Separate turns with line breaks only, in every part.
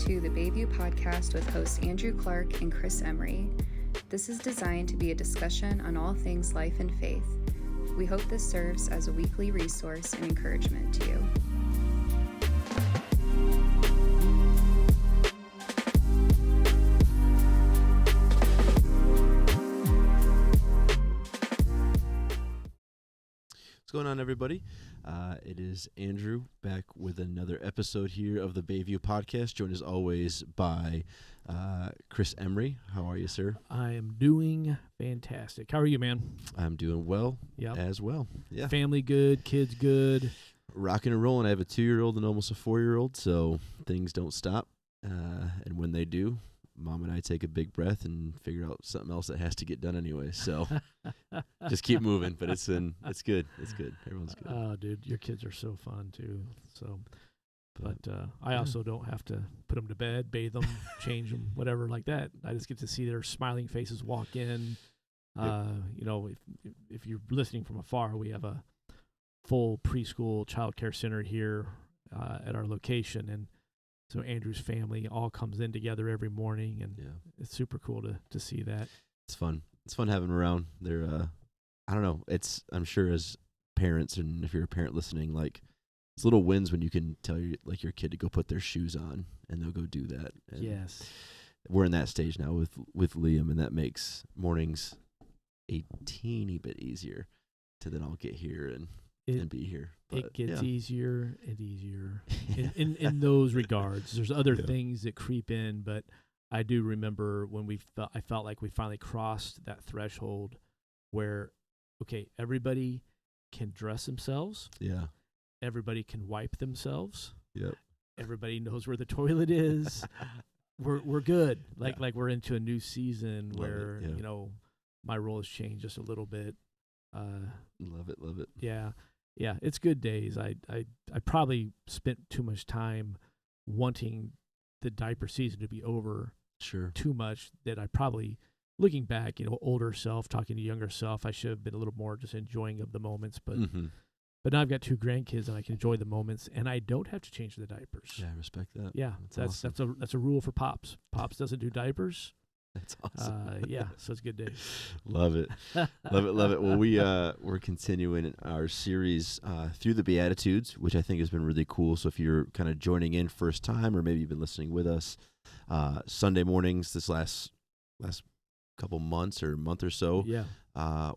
to the Bayview Podcast with hosts Andrew Clark and Chris Emery. This is designed to be a discussion on all things life and faith. We hope this serves as a weekly resource and encouragement to you.
What's going on, everybody? It is Andrew back with another episode here of the Bayview Podcast, joined as always by Chris Emery. How are you, sir?
I am doing fantastic. How are you, man?
I'm doing well as well. Yeah.
Family good, kids good.
Rocking and rolling. I have a 2-year-old and almost a 4-year-old, so things don't stop. And when they do, Mom and I take a big breath and figure out something else that has to get done anyway. So just keep moving. But it's good. It's good. Everyone's good.
Oh, dude, your kids are so fun too. So, but I also don't have to put them to bed, bathe them, change them, whatever like that. I just get to see their smiling faces walk in.
Yep.
You know, if you're listening from afar, we have a full preschool child care center here at our location, and so Andrew's family all comes in together every morning, and it's super cool to see that.
It's fun. It's fun having them around. They're, I don't know. I'm sure as parents, and if you're a parent listening, like it's little wins when you can tell your kid to go put their shoes on, and they'll go do that. And
yes.
We're in that stage now with Liam, and that makes mornings a teeny bit easier to then I'll get here and be here. But,
it gets easier and easier in those regards. There's other things that creep in, but I do remember when I felt like we finally crossed that threshold where, okay, everybody can dress themselves.
Yeah.
Everybody can wipe themselves.
Yep.
Everybody knows where the toilet is. We're good. Like we're into a new season where, you know, my role has changed just a little bit.
Love it.
Yeah, it's good days. I probably spent too much time wanting the diaper season to be over.
Sure.
Too much that I probably, looking back, you know, older self, talking to younger self, I should have been a little more just enjoying of the moments. But but now I've got 2 grandkids and I can enjoy the moments, and I don't have to change the diapers.
Yeah, I respect that.
Yeah, that's awesome. That's a rule for Pops. Pops doesn't do diapers.
That's awesome.
So it's a good day.
Love it. Love it. Well, we're continuing our series through the Beatitudes, which I think has been really cool. So if you're kind of joining in first time, or maybe you've been listening with us, Sunday mornings this last couple months or month or so,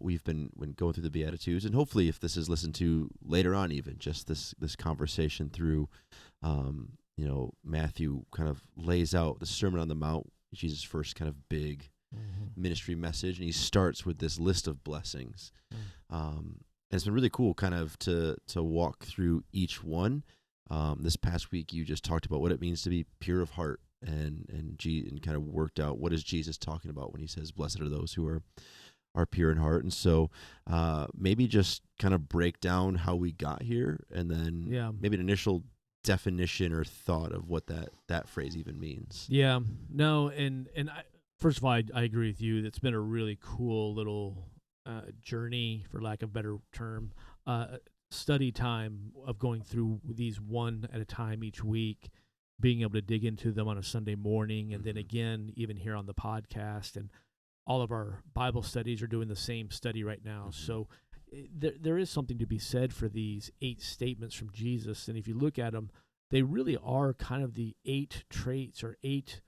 we've been going through the Beatitudes, and hopefully if this is listened to later on, even just this conversation through, Matthew kind of lays out the Sermon on the Mount, Jesus' first kind of big ministry message, and he starts with this list of blessings. And it's been really cool kind of to walk through each one. This past week, you just talked about what it means to be pure of heart, and kind of worked out what is Jesus talking about when he says, blessed are those who are pure in heart. And so maybe just kind of break down how we got here, and then maybe an initial definition or thought of what that phrase even means. And
first of all, I agree with you. It's been a really cool little journey, for lack of a better term, study time of going through these one at a time each week, being able to dig into them on a Sunday morning, and then again even here on the podcast, and all of our Bible studies are doing the same study right now. So there is something to be said for these 8 statements from Jesus, and if you look at them, they really are kind of the 8 traits or eight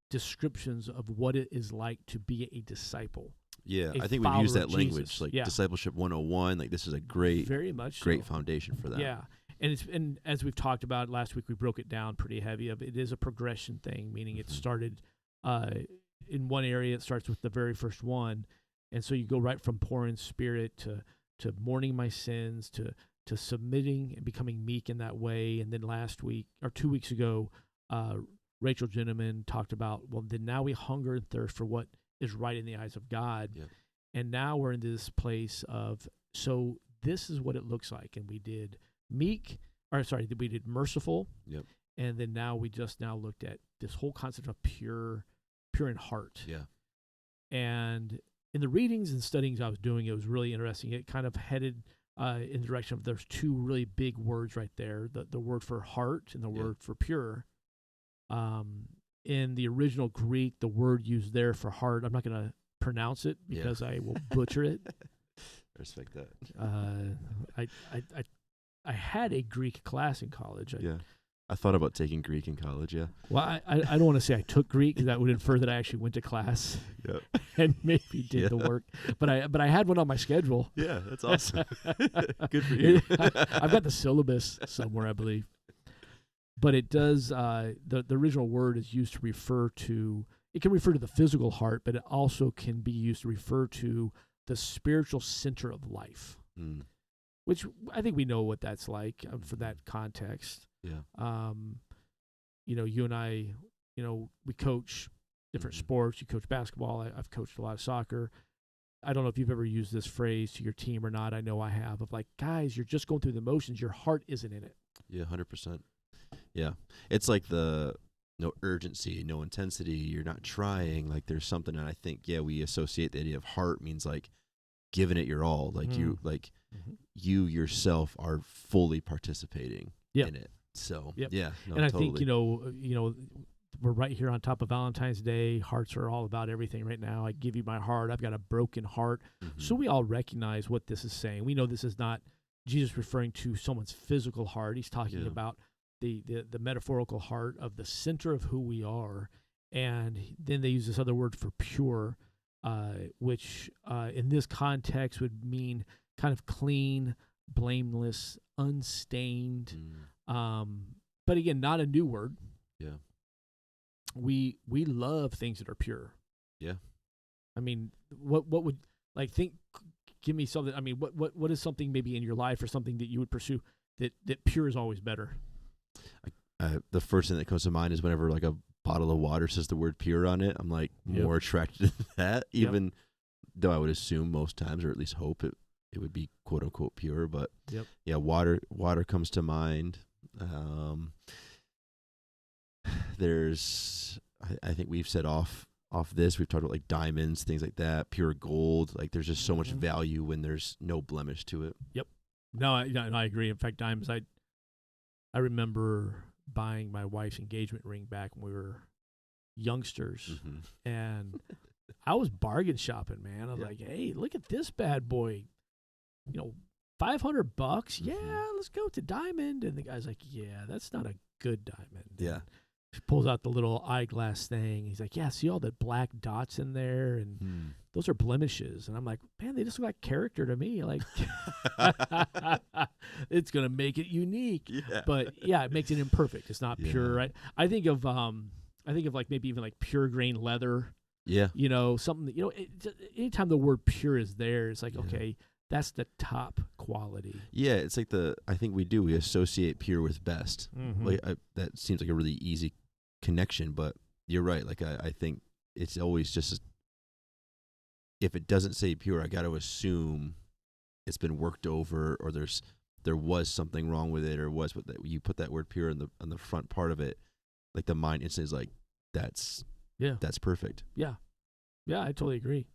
descriptions of what it is like to be a disciple.
Yeah, I think we've used that language, like Discipleship 101. Like this is a great foundation for that.
Yeah, and as we've talked about last week, we broke it down pretty heavy. It is a progression thing, meaning it started in one area. It starts with the very first one. And so you go right from poor in spirit to mourning my sins, to submitting and becoming meek in that way. And then last week, or 2 weeks ago, Rachel Gentleman talked about, well, then now we hunger and thirst for what is right in the eyes of God. Yep. And now we're in this place of, so this is what it looks like. And we did we did merciful.
Yep.
And then now we just looked at this whole concept of pure in heart.
Yeah.
And in the readings and studyings I was doing, it was really interesting. It kind of headed in the direction of there's 2 really big words right there, the word for heart and the word for pure. In the original Greek, the word used there for heart, I'm not going to pronounce it because I will butcher it.
I respect that.
I had a Greek class in college.
I thought about taking Greek in college, yeah.
Well, I don't want to say I took Greek because that would infer that I actually went to class and maybe did the work. But I had one on my schedule.
Yeah, that's awesome. Good for you.
I've got the syllabus somewhere, I believe. But it does, the original word is used to refer to, it can refer to the physical heart, but it also can be used to refer to the spiritual center of life, which I think we know what that's like for that context.
Yeah.
You and I, we coach different sports. You coach basketball. I've coached a lot of soccer. I don't know if you've ever used this phrase to your team or not. I know I have, of like, guys, you're just going through the motions. Your heart isn't in it.
Yeah, 100%. Yeah. It's like the no urgency, no intensity. You're not trying. Like there's something, and I think, we associate the idea of heart means like giving it your all. Like you yourself are fully participating in it. So,
and I think, we're right here on top of Valentine's Day. Hearts are all about everything right now. I give you my heart. I've got a broken heart. So we all recognize what this is saying. We know this is not Jesus referring to someone's physical heart. He's talking about the metaphorical heart of the center of who we are. And then they use this other word for pure, which in this context would mean kind of clean, blameless, unstained. But again, not a new word.
Yeah.
We love things that are pure.
Yeah.
I mean, what would give me something. I mean, what is something maybe in your life or something that you would pursue that pure is always better?
The first thing that comes to mind is whenever like a bottle of water says the word pure on it, I'm like more attracted to that, even though I would assume most times, or at least hope it would be quote unquote pure. But water comes to mind. I think we've said off this, we've talked about like diamonds, things like that, pure gold. Like there's just so much value when there's no blemish to it.
Yep. No, I agree. In fact, diamonds, I remember buying my wife's engagement ring back when we were youngsters, and I was bargain shopping, man. I was like, hey, look at this bad boy, $500. Yeah, let's go to diamond. And the guy's like, yeah, that's not a good diamond.
Yeah.
He pulls out the little eyeglass thing. He's like, yeah, see all the black dots in there? And those are blemishes. And I'm like, man, they just look like character to me. Like, it's going to make it unique. Yeah. But, it makes it imperfect. It's not pure, right? I think of like maybe even like pure grain leather.
Yeah.
Something that, anytime the word pure is there, it's like, okay, that's the top quality. Yeah,
it's like I think we associate pure with best. Like that seems like a really easy connection, but you're right. Like I think it's always just, if it doesn't say pure, I got to assume it's been worked over, or there was something wrong with it, or you put that word pure on the front part of it, like the mind instantly is like, that's perfect.
Yeah. Yeah, I totally agree.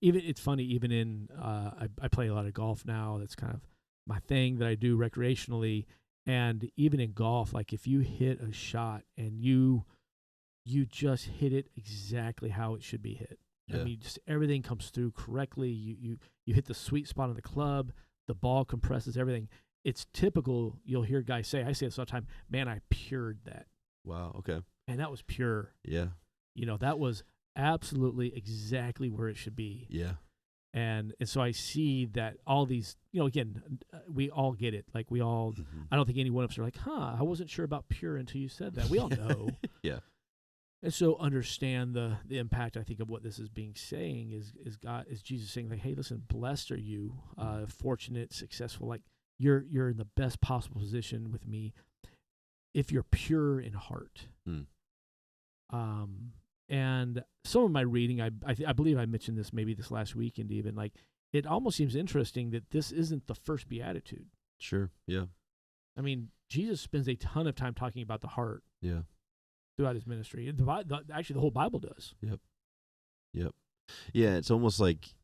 Even it's funny. Even in I play a lot of golf now. That's kind of my thing that I do recreationally. And even in golf, like if you hit a shot and you just hit it exactly how it should be hit. Yeah. I mean, just everything comes through correctly. You hit the sweet spot on the club. The ball compresses everything. It's typical. You'll hear guys say, I say this all the time, man, I pured that.
Wow. Okay.
And that was pure.
Yeah.
That was absolutely exactly where it should be.
Yeah.
And so I see that all these, again, we all get it. Like we all, I don't think any one of us are like, I wasn't sure about pure until you said that. We all know.
Yeah.
And so understand the impact, I think, of what this is being saying is Jesus saying like, hey, listen, blessed are you, fortunate, successful. Like you're in the best possible position with me if you're pure in heart. And some of my reading, I believe I mentioned this maybe this last weekend even, like it almost seems interesting that this isn't the first beatitude.
Sure, yeah.
I mean, Jesus spends a ton of time talking about the heart.
Yeah.
Throughout his ministry. Actually, the whole Bible does.
Yep. Yeah, it's almost like,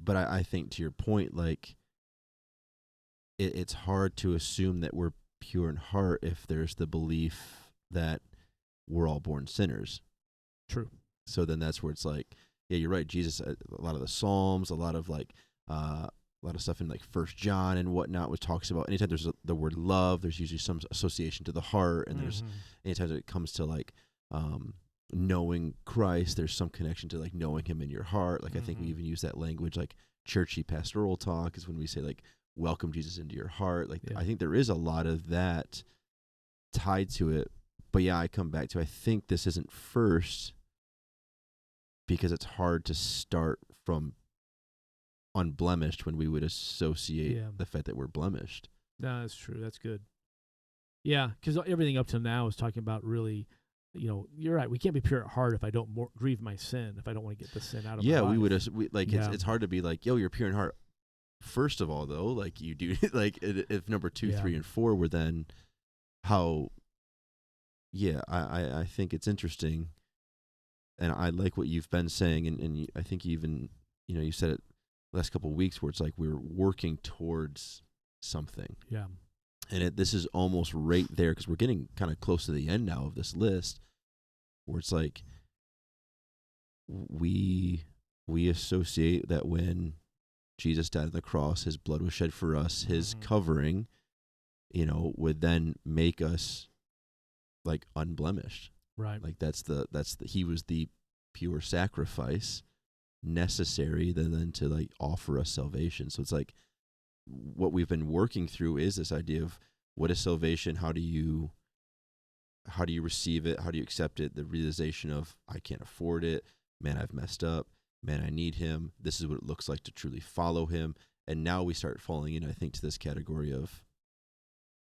but I think to your point, like it's hard to assume that we're pure in heart if there's the belief that we're all born sinners.
True.
So then that's where it's like, yeah, you're right. Jesus, a lot of the Psalms, a lot of stuff in like 1 John and whatnot, which talks about anytime there's the word love, there's usually some association to the heart, and there's anytime it comes to like knowing Christ, there's some connection to like knowing Him in your heart. Like I think we even use that language, like churchy pastoral talk is when we say like welcome Jesus into your heart. Like I think there is a lot of that tied to it. But yeah, I come back to I think this isn't first because it's hard to start from unblemished when we would associate the fact that we're blemished.
No, that's true. That's good. Yeah, because everything up to now is talking about really, you're right. We can't be pure at heart if I don't grieve my sin, if I don't want to get the sin out of my life.
We would it's hard to be like, yo, you're pure in heart. First of all, though, like you do, like if number 2, 3, and 4 were then how, I think it's interesting. And I like what you've been saying, and I think even, you said it last couple of weeks where it's like we're working towards something.
Yeah.
And this is almost right there because we're getting kind of close to the end now of this list where it's like we associate that when Jesus died on the cross, His blood was shed for us, His covering, would then make us like unblemished.
Right.
Like He was the pure sacrifice necessary then to like offer us salvation. So it's like what we've been working through is this idea of what is salvation, how do you receive it, how do you accept it, the realization of I can't afford it, man, I've messed up, man, I need Him, this is what it looks like to truly follow Him. And now we start falling in, I think, to this category of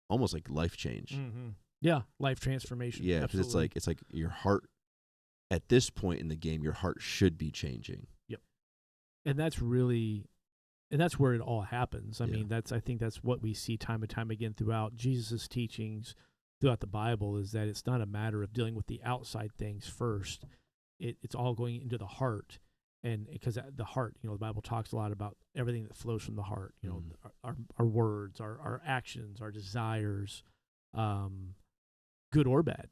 almost like life change.
Yeah, life transformation.
Yeah, because it's like your heart at this point in the game, your heart should be changing.
Yep. And that's where it all happens. I mean, I think that's what we see time and time again throughout Jesus' teachings, throughout the Bible, is that it's not a matter of dealing with the outside things first. It's all going into the heart. And because the heart, the Bible talks a lot about everything that flows from the heart, our words, our actions, our desires, good or bad.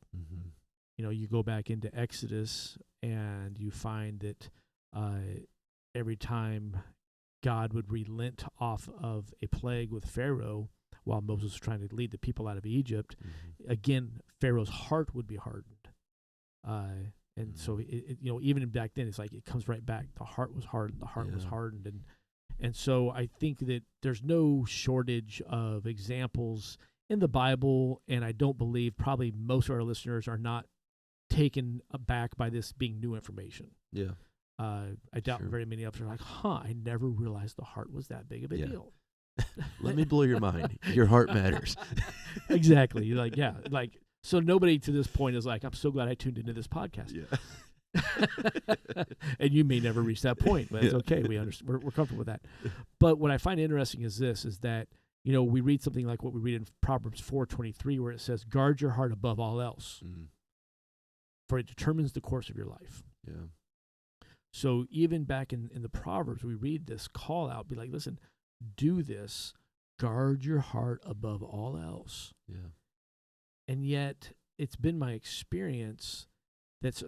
You go back into Exodus and you find that every time God would relent off of a plague with Pharaoh while Moses was trying to lead the people out of Egypt, again, Pharaoh's heart would be hardened. And so, even back then, it's like it comes right back. The heart was hardened. The heart was hardened. And so I think that there's no shortage of examples in the Bible, and I don't believe probably most of our listeners are not taken aback by this being new information.
Yeah.
I doubt very many of us are like, I never realized the heart was that big of a deal.
Let me blow your mind. Your heart matters.
Exactly. So nobody to this point is like, I'm so glad I tuned into this podcast.
Yeah.
And you may never reach that point, but it's okay. We're comfortable with that. But what I find interesting is that, we read something like what we read in Proverbs 4:23, where it says, guard your heart above all else, for it determines the course of your life.
Yeah.
So even back in the Proverbs, we read this call out, be like, listen, do this, guard your heart above all else.
Yeah.
And yet it's been my experience that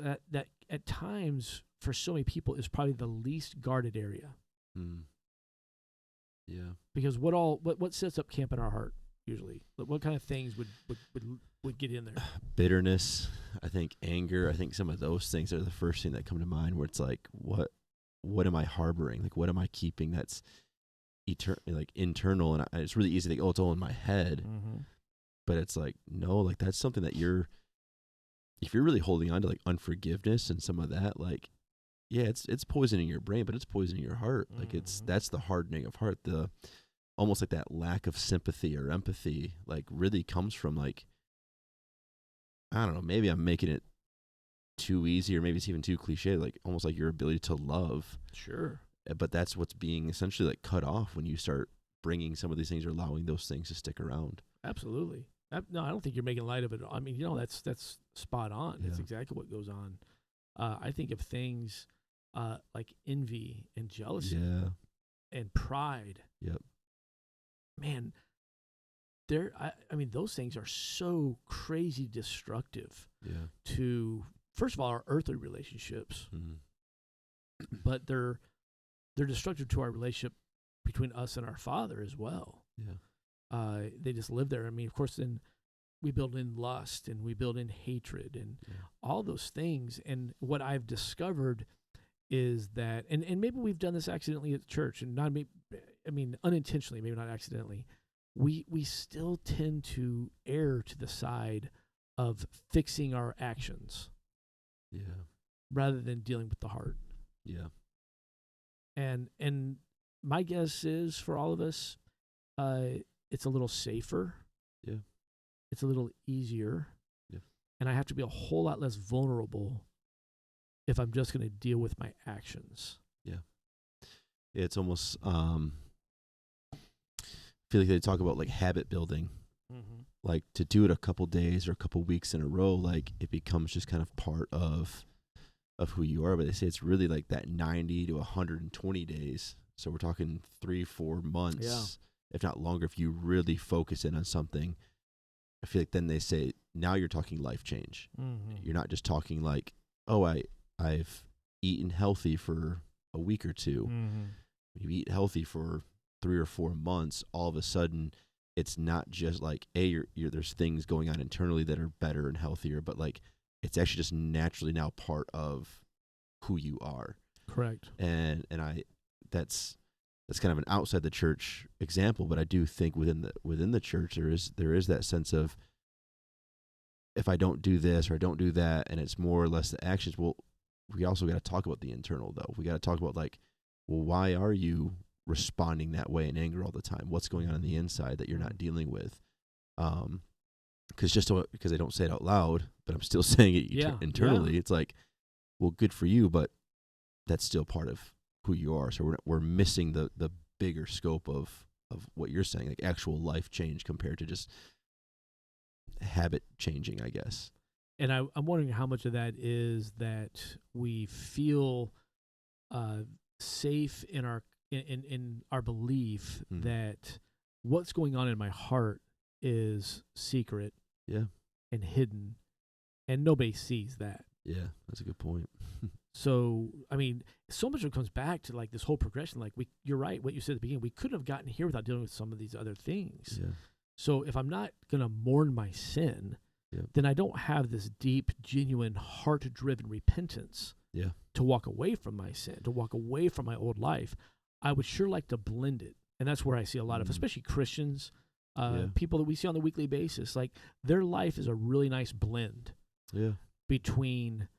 at times for so many people is probably the least guarded area.
Yeah.
Because what sets up camp in our heart usually? What kind of things would get in there?
Bitterness, I think anger, I think some of those things are the first thing that come to mind where it's like, what am I harboring? Like, what am I keeping that's internal? And it's really easy to think, it's all in my head. But it's like, no, like that's something that if you're really holding on to like unforgiveness and some of that, like, yeah, it's poisoning your brain, but it's poisoning your heart. Like that's the hardening of heart. The almost like that lack of sympathy or empathy, like really comes from like, I don't know, maybe I'm making it too easy or maybe it's even too cliche, like almost like your ability to love.
Sure.
But that's what's being essentially like cut off when you start bringing some of these things or allowing those things to stick around.
Absolutely. No, I don't think you're making light of it. I mean, that's spot on.
Yeah.
That's exactly what goes on. I think of things like envy and jealousy and pride.
Yep.
Man, I mean, those things are so crazy destructive
Yeah.
to, first of all, our earthly relationships,
Mm-hmm.
but they're destructive to our relationship between us and our Father as well.
Yeah.
They just live there. I mean, of course, then we build in lust and we build in hatred and all those things. And what I've discovered is that, and maybe we've done this accidentally at church, and unintentionally, maybe not accidentally, we still tend to err to the side of fixing our actions
Yeah.
rather than dealing with the heart.
Yeah.
And my guess is for all of us, it's a little safer.
Yeah.
It's a little easier.
Yeah.
And I have to be a whole lot less vulnerable if I'm just going to deal with my actions.
Yeah. It's almost, I feel like they talk about like habit building, like to do it a couple days or a couple weeks in a row, like it becomes just kind of part of who you are. But they say it's really like that 90 to 120 days. So we're talking 3-4 months, if not longer, if you really focus in on something. I feel like then they say, now you're talking life change.
Mm-hmm.
You're not just talking like, oh, I've eaten healthy for a week or two.
Mm-hmm.
You eat healthy for 3 or 4 months, all of a sudden it's not just like, you're there's things going on internally that are better and healthier, but like it's actually just naturally now part of who you are.
Correct.
And that's kind of an outside the church example, but I do think within the church there is that sense of, if I don't do this or I don't do that, and it's more or less the actions. Well, we also got to talk about the internal though. We got to talk about like, well, why are you responding that way in anger all the time? What's going on the inside that you're not dealing with? Because I don't say it out loud, but I'm still saying it internally. It's like, well, good for you, but that's still part of who you are. So we're missing the bigger scope of what you're saying, like actual life change compared to just habit changing, I guess.
And I'm wondering how much of that is that we feel safe in our belief that what's going on in my heart is secret, and hidden, and nobody sees that.
Yeah, that's a good point.
So, I mean, so much of it comes back to like this whole progression. Like you're right, what you said at the beginning. We couldn't have gotten here without dealing with some of these other things.
Yeah.
So if I'm not gonna mourn my sin, then I don't have this deep, genuine, heart-driven repentance. To walk away from my sin, to walk away from my old life. I would sure like to blend it, and that's where I see a lot of, especially Christians, people that we see on the weekly basis. Like their life is a really nice blend. Between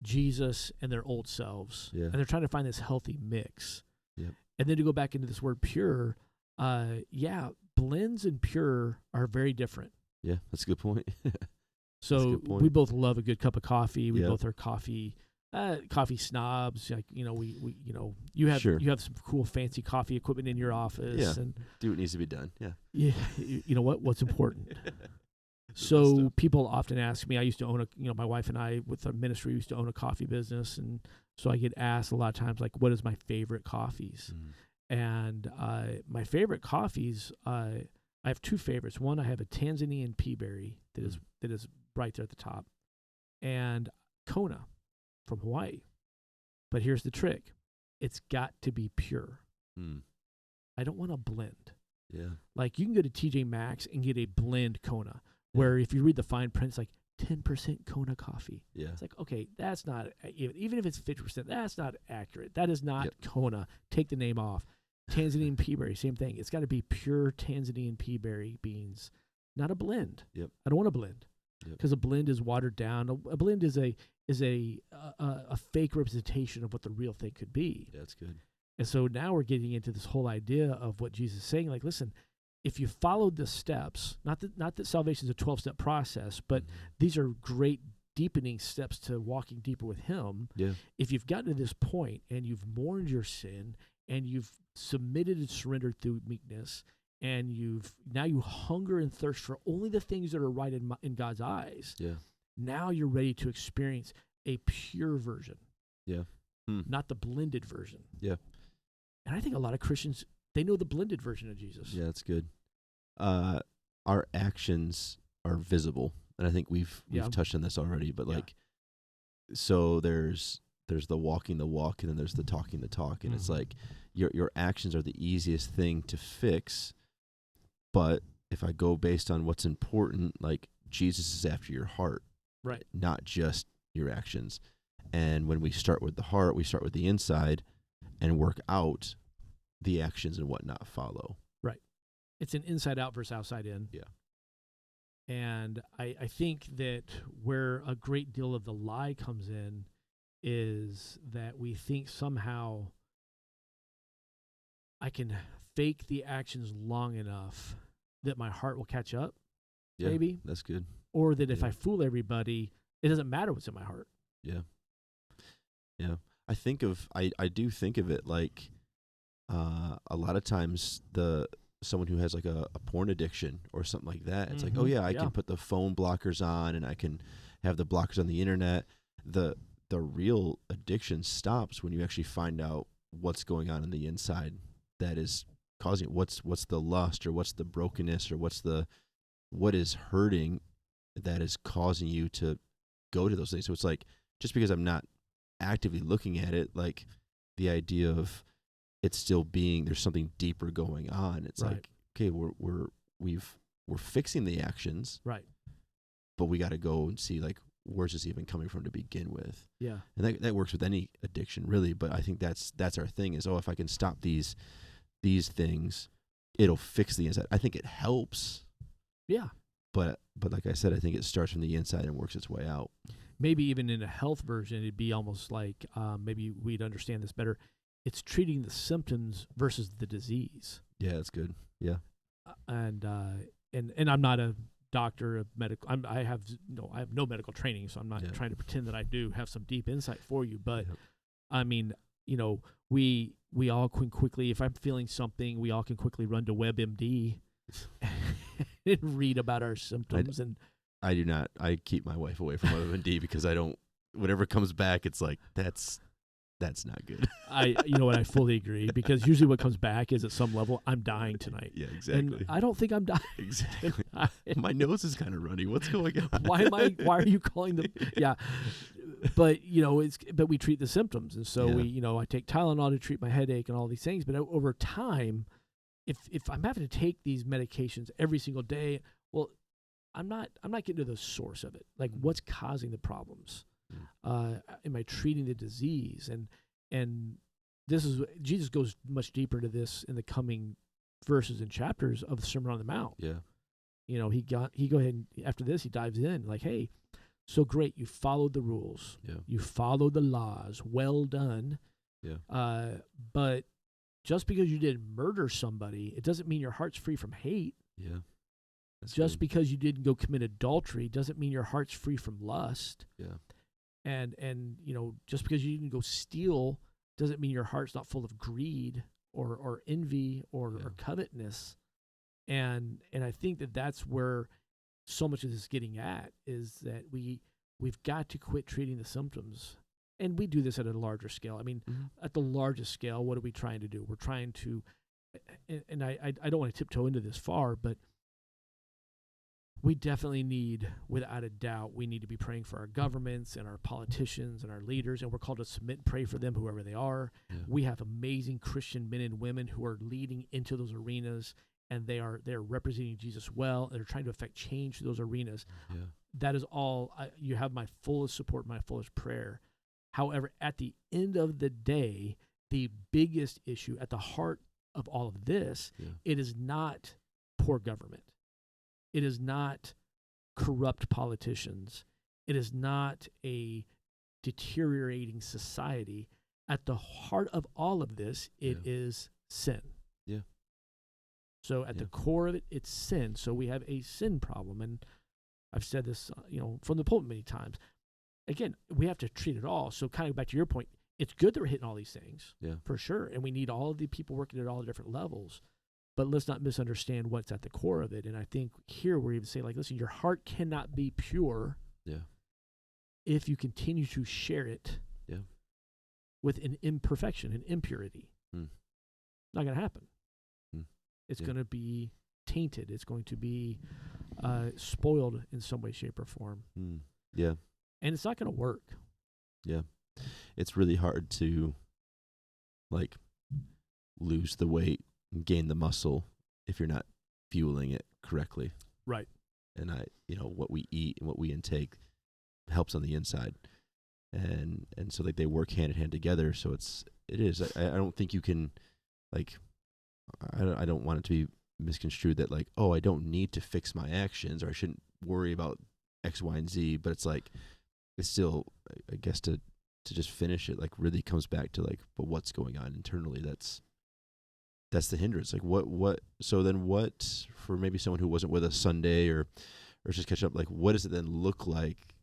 Jesus and their old selves. And they're trying to find this healthy mix. And then to go back into this word pure, blends and pure are very different.
Yeah, that's a good point.
So we both love a good cup of coffee. We both are coffee snobs. Like, you have some cool fancy coffee equipment in your office. And
do what needs to be done.
Yeah. You know what's important. So people often ask me, I used to own my wife and I with our ministry used to own a coffee business. And so I get asked a lot of times, like, what is my favorite coffees? And my favorite coffees, I have two favorites. One, I have a Tanzanian pea berry that is right there at the top, and Kona from Hawaii. But here's the trick. It's got to be pure. I don't want a blend. Like you can go to TJ Maxx and get a blend Kona. Where if you read the fine print, it's like 10% Kona coffee. It's like, okay, that's not, even if it's 50%, that's not accurate. That is not Kona. Take the name off. Tanzanian pea berry, same thing. It's got to be pure Tanzanian pea berry beans, not a blend. I don't want a blend because a blend is watered down. A blend is a fake representation of what the real thing could be.
That's good.
And so now we're getting into this whole idea of what Jesus is saying. Like, listen, if you followed the steps, not that salvation is a 12-step process, but these are great deepening steps to walking deeper with Him. If you've gotten to this point and you've mourned your sin and you've submitted and surrendered through meekness, and you hunger and thirst for only the things that are right in God's eyes. Now you're ready to experience a pure version. Not the blended version. And I think a lot of Christians, they know the blended version of Jesus.
Yeah, that's good. I our actions are visible, and I think we've
Yeah.
touched on this already. But
Yeah.
like, so there's the walking the walk, and then there's the talking the talk, and it's like your actions are the easiest thing to fix. But if I go based on what's important, like Jesus is after your heart,
Right.
not just your actions. And when we start with the heart, we start with the inside, and work out the actions and whatnot follow.
It's an inside out versus outside in.
Yeah.
And I think that where a great deal of the lie comes in is that we think somehow I can fake the actions long enough that my heart will catch up,
Yeah,
maybe.
that's good.
Or that if
Yeah.
I fool everybody, it doesn't matter what's in my heart.
Yeah. Yeah. I do think of it like a lot of times someone who has like a porn addiction or something like that, it's like, oh yeah, I can put the phone blockers on and I can have the blockers on the internet. The real addiction stops when you actually find out what's going on the inside that is causing it. What's the lust, or what's the brokenness, or what is hurting that is causing you to go to those things. So it's like, just because I'm not actively looking at it, like the idea of it's still being, there's something deeper going on. It's
Right.
like, okay, we're fixing the actions,
Right.
but we got to go and see, like, where's this even coming from to begin with?
Yeah.
And that works with any addiction, really. But I think that's our thing is, if I can stop these things, it'll fix the inside. I think it helps.
Yeah.
But like I said, I think it starts from the inside and works its way out.
Maybe even in a health version, it'd be almost like maybe we'd understand this better. It's treating the symptoms versus the disease.
Yeah, that's good. Yeah.
And I'm not a doctor of medical. I have no medical training, so I'm not trying to pretend that I do have some deep insight for you. But I mean, we all can quickly, if I'm feeling something, we all can quickly run to WebMD and read about our symptoms.
I do not. I keep my wife away from WebMD because I don't. Whatever comes back, it's like that's not good.
I fully agree, because usually what comes back is at some level, I'm dying tonight.
Yeah, exactly.
And I don't think I'm dying.
Exactly. My nose is kind of runny. What's going on?
Why are you calling them? Yeah. But, but we treat the symptoms. And so I take Tylenol to treat my headache and all these things. But over time, if I'm having to take these medications every single day, well, I'm not getting to the source of it. Like, what's causing the problems? Am I treating the disease? And this is, Jesus goes much deeper into this in the coming verses and chapters of the Sermon on the Mount.
Yeah.
He go ahead and after this, he dives in like, hey, so great, you followed the rules.
Yeah.
You followed the laws. Well done.
Yeah.
But just because you didn't murder somebody, it doesn't mean your heart's free from hate.
Yeah. That's
Just
good.
because you didn't go commit adultery doesn't mean your heart's free from lust.
Yeah.
And just because you didn't go steal doesn't mean your heart's not full of greed or envy or covetousness. And I think that's where so much of this is getting at, is that we've got to quit treating the symptoms. And we do this at a larger scale. I mean, at the largest scale, what are we trying to do? We're trying to, and I don't want to tiptoe into this far, but we definitely need, without a doubt, we need to be praying for our governments and our politicians and our leaders, and we're called to submit and pray for them, whoever they are.
Yeah.
We have amazing Christian men and women who are leading into those arenas, and they're representing Jesus well, and they're trying to affect change to those arenas.
Yeah.
That is all. You have my fullest support, my fullest prayer. However, at the end of the day, the biggest issue at the heart of all of this, it is not poor government. It is not corrupt politicians. It is not a deteriorating society. At the heart of all of this, it is sin.
Yeah.
So at the core of it, it's sin. So we have a sin problem. And I've said this, from the pulpit many times. Again, we have to treat it all. So kind of back to your point, it's good that we're hitting all these things, for sure. And we need all of the people working at all the different levels. But let's not misunderstand what's at the core of it. And I think here we're even saying, like, listen, your heart cannot be pure if you continue to share it with an imperfection, an impurity. Not going to happen. It's going to be tainted. It's going to be spoiled in some way, shape, or form.
Yeah.
And it's not going to work.
Yeah. It's really hard to like lose the weight and gain the muscle if you're not fueling it correctly.
Right.
And what we eat and what we intake helps on the inside. And so like they work hand in hand together. So it is. I don't think you can like, I don't want it to be misconstrued that like, oh, I don't need to fix my actions or I shouldn't worry about X, Y, and Z. But it's like, it's still, I guess to just finish it, like really comes back to like, but what's going on internally? That's the hindrance. Like so then what for maybe someone who wasn't with us Sunday or just catch up, like what does it then look like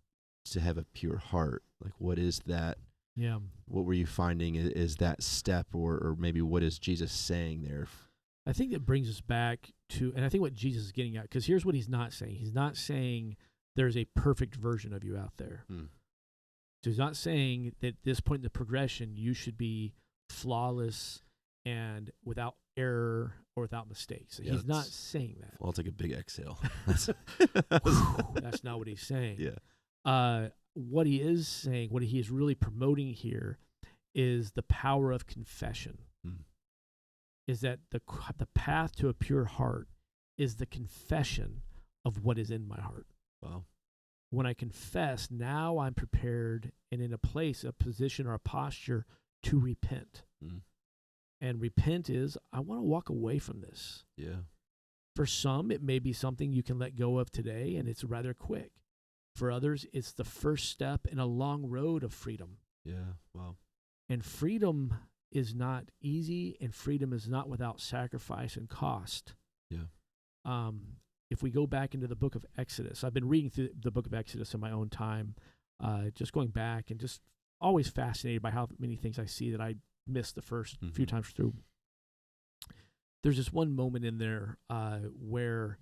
to have a pure heart? Like what is that?
Yeah.
What were you finding is that step or maybe what is Jesus saying there?
I think that brings us back to, and I think what Jesus is getting at, because here's what he's not saying. He's not saying there's a perfect version of you out there. So he's not saying that at this point in the progression, you should be flawless and without error or without mistakes.
Yeah,
he's not saying that.
Well, I'll take a big exhale.
That's not what he's saying.
Yeah.
What he is saying, what he is really promoting here is the power of confession. Is that the path to a pure heart is the confession of what is in my heart.
Wow.
When I confess, now I'm prepared and in a place, a position, or a posture to repent. And repent is, I want to walk away from this.
Yeah.
For some, it may be something you can let go of today, and it's rather quick. For others, it's the first step in a long road of freedom.
Yeah. Wow.
And freedom is not easy, and freedom is not without sacrifice and cost.
Yeah.
If we go back into the book of Exodus, I've been reading through the book of Exodus in my own time, just going back and just always fascinated by how many things I see that I missed the first few times through. There's this one moment in there where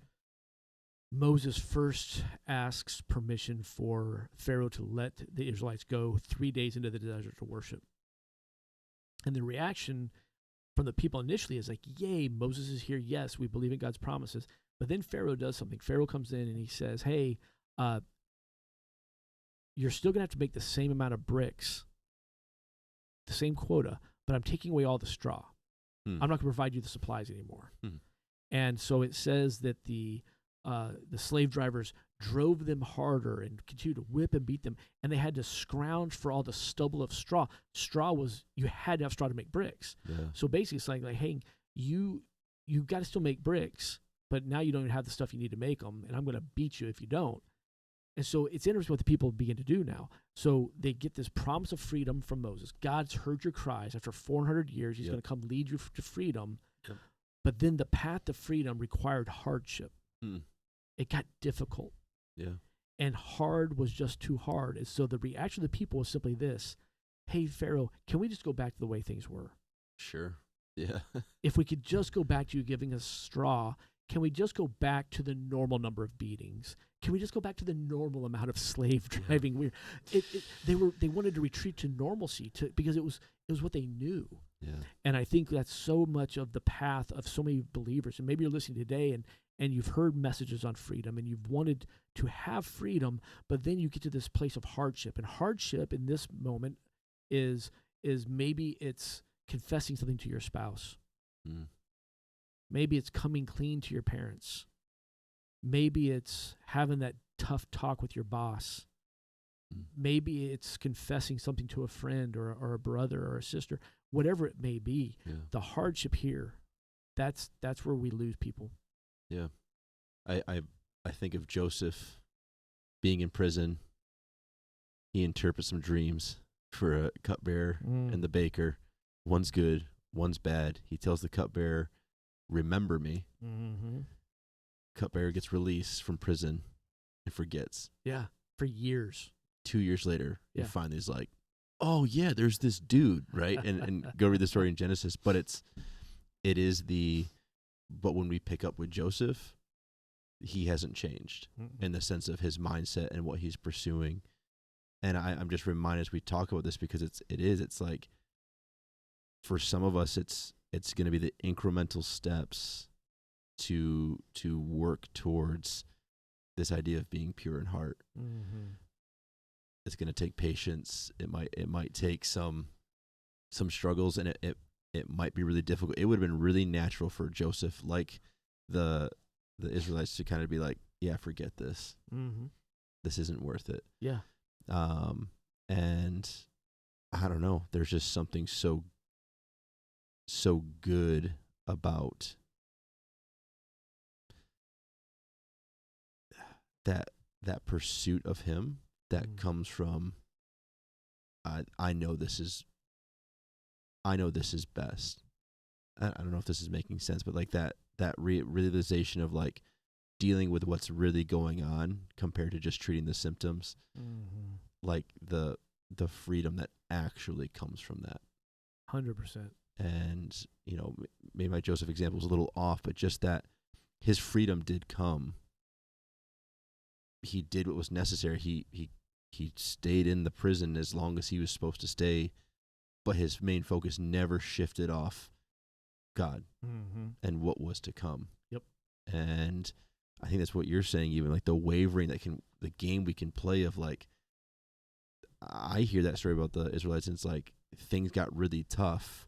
Moses first asks permission for Pharaoh to let the Israelites go 3 days into the desert to worship. And the reaction from the people initially is like, yay, Moses is here. Yes, we believe in God's promises. But then Pharaoh does something. Pharaoh comes in and he says, hey, you're still going to have to make the same amount of bricks, the same quota, but I'm taking away all the straw. I'm not going to provide you the supplies anymore. And so it says that the slave drivers drove them harder and continued to whip and beat them, and they had to scrounge for all the stubble of straw. Straw was, you had to have straw to make bricks.
Yeah.
So basically it's like hey, you got to still make bricks, but now you don't even have the stuff you need to make them, and I'm going to beat you if you don't. And so it's interesting what the people begin to do now. So they get this promise of freedom from Moses. God's heard your cries. After 400 years, he's going to come lead you to freedom.
Yep.
But then the path to freedom required hardship. It got difficult.
Yeah.
And hard was just too hard. And so the reaction of the people was simply this: hey, Pharaoh, can we just go back to the way things were?
Sure. Yeah.
If we could just go back to you giving us straw, can we just go back to the normal number of beatings? Can we just go back to the normal amount of slave driving? Yeah. They wanted to retreat to normalcy because it was what they knew.
Yeah.
And I think that's so much of the path of so many believers. And maybe you're listening today and you've heard messages on freedom and you've wanted to have freedom, but then you get to this place of hardship. And hardship in this moment is maybe it's confessing something to your spouse. Maybe it's coming clean to your parents. Maybe it's having that tough talk with your boss. Maybe it's confessing something to a friend or a brother or a sister, whatever it may be.
Yeah.
The hardship here, that's where we lose people.
Yeah. I think of Joseph being in prison. He interprets some dreams for a cupbearer and the baker. One's good, one's bad. He tells the cupbearer, remember me. Cupbearer gets released from prison and forgets.
Yeah, for years.
2 years later, he finally is like, oh yeah, there's this dude, right? And go read the story in Genesis. But but when we pick up with Joseph, he hasn't changed in the sense of his mindset and what he's pursuing. And I'm just reminded as we talk about this because it's like, for some of us, it's going to be the incremental steps to work towards this idea of being pure in heart.
Mm-hmm.
It's going to take patience. It might take some struggles, and it might be really difficult. It would have been really natural for Joseph, like the Israelites, to kind of be like, yeah, forget this.
Mm-hmm.
This isn't worth it.
Yeah.
And I don't know. There's just something so good about that pursuit of him that comes from I know this is best. I don't know if this is making sense, but like that realization of like dealing with what's really going on compared to just treating the symptoms, like the freedom that actually comes from that.
100%.
And maybe my Joseph example was a little off, but just that his freedom did come. He did what was necessary. He stayed in the prison as long as he was supposed to stay, but his main focus never shifted off God and what was to come.
Yep.
And I think that's what you're saying, even like the wavering the game we can play of like, I hear that story about the Israelites, and it's like things got really tough,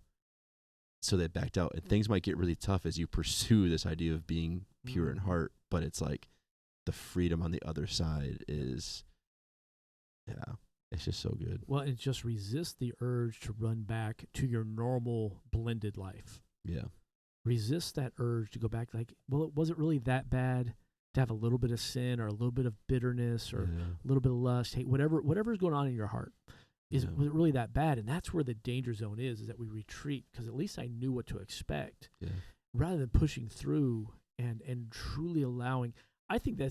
so they backed out. And things might get really tough as you pursue this idea of being pure in heart, but it's like the freedom on the other side is, it's just so good.
Well, and just resist the urge to run back to your normal blended life.
Yeah.
Resist that urge to go back, like, well, was it really that bad to have a little bit of sin or a little bit of bitterness or a little bit of lust, hate, whatever's going on in your heart? Was it really that bad? And that's where the danger zone is that we retreat, because at least I knew what to expect, rather than pushing through and truly allowing. I think I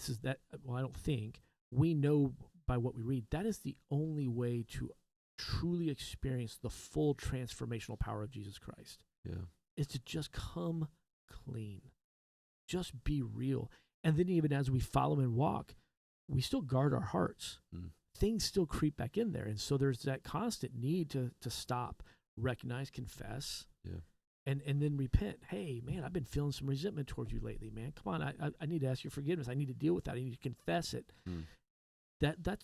don't think, we know by what we read, that is the only way to truly experience the full transformational power of Jesus Christ.
Yeah.
Is to just come clean. Just be real. And then even as we follow and walk, we still guard our hearts. Things still creep back in there. And so there's that constant need to stop, recognize, confess, and then repent. Hey, man, I've been feeling some resentment towards you lately, man. Come on, I need to ask your forgiveness. I need to deal with that. I need to confess it.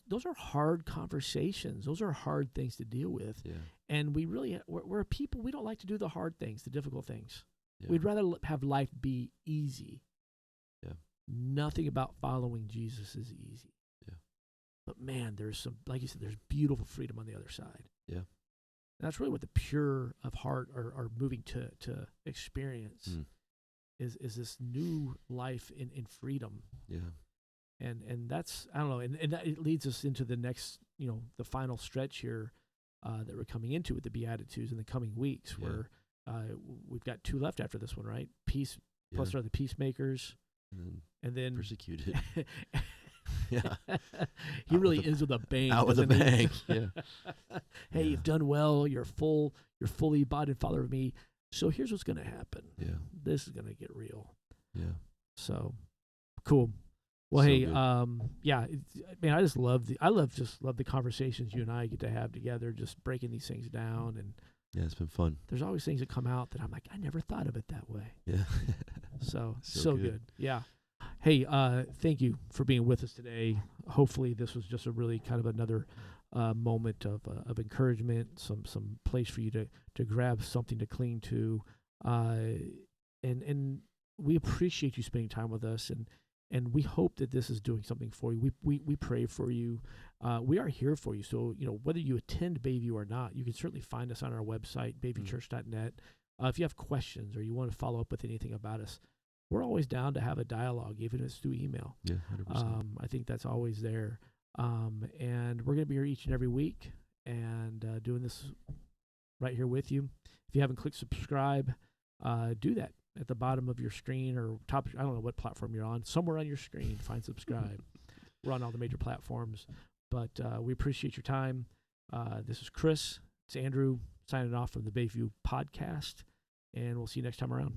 Those are hard conversations. Those are hard things to deal with. Yeah. And we're people, we don't like to do the hard things, the difficult things. Yeah. We'd rather have life be easy. Yeah. Nothing about following Jesus is easy. Yeah. But man, there's some, like you said, there's beautiful freedom on the other side. Yeah. And that's really what the pure of heart are moving to experience is this new life in freedom. Yeah. And that's, I don't know, and that, it leads us into the next, the final stretch here that we're coming into with the Beatitudes in the coming weeks, where we've got 2 left after this one, right? Peace, plus are the peacemakers, and then
persecuted. He
really ends with a bang.
Out with a bang.
Hey, you've done well. You're fully bought and follower of me. So here's what's going to happen. Yeah, this is going to get real. Yeah. So cool. Well, so hey, man, I love the conversations you and I get to have together, just breaking these things down. And
yeah, it's been fun.
There's always things that come out that I'm like, I never thought of it that way. Yeah. so good. Yeah. Hey, thank you for being with us today. Hopefully this was just a really kind of another moment of encouragement, some place for you to grab something to cling to. And we appreciate you spending time with us, and we hope that this is doing something for you. We pray for you. We are here for you. So, whether you attend Bayview or not, you can certainly find us on our website, bayviewchurch.net. If you have questions or you want to follow up with anything about us, we're always down to have a dialogue, even if it's through email. Yeah, 100%. I think that's always there. And we're going to be here each and every week and doing this right here with you. If you haven't clicked subscribe, do that. At the bottom of your screen or top, I don't know what platform you're on, somewhere on your screen, find subscribe. We're on all the major platforms, but we appreciate your time. This is Chris. It's Andrew signing off from the Bayview Podcast, and we'll see you next time around.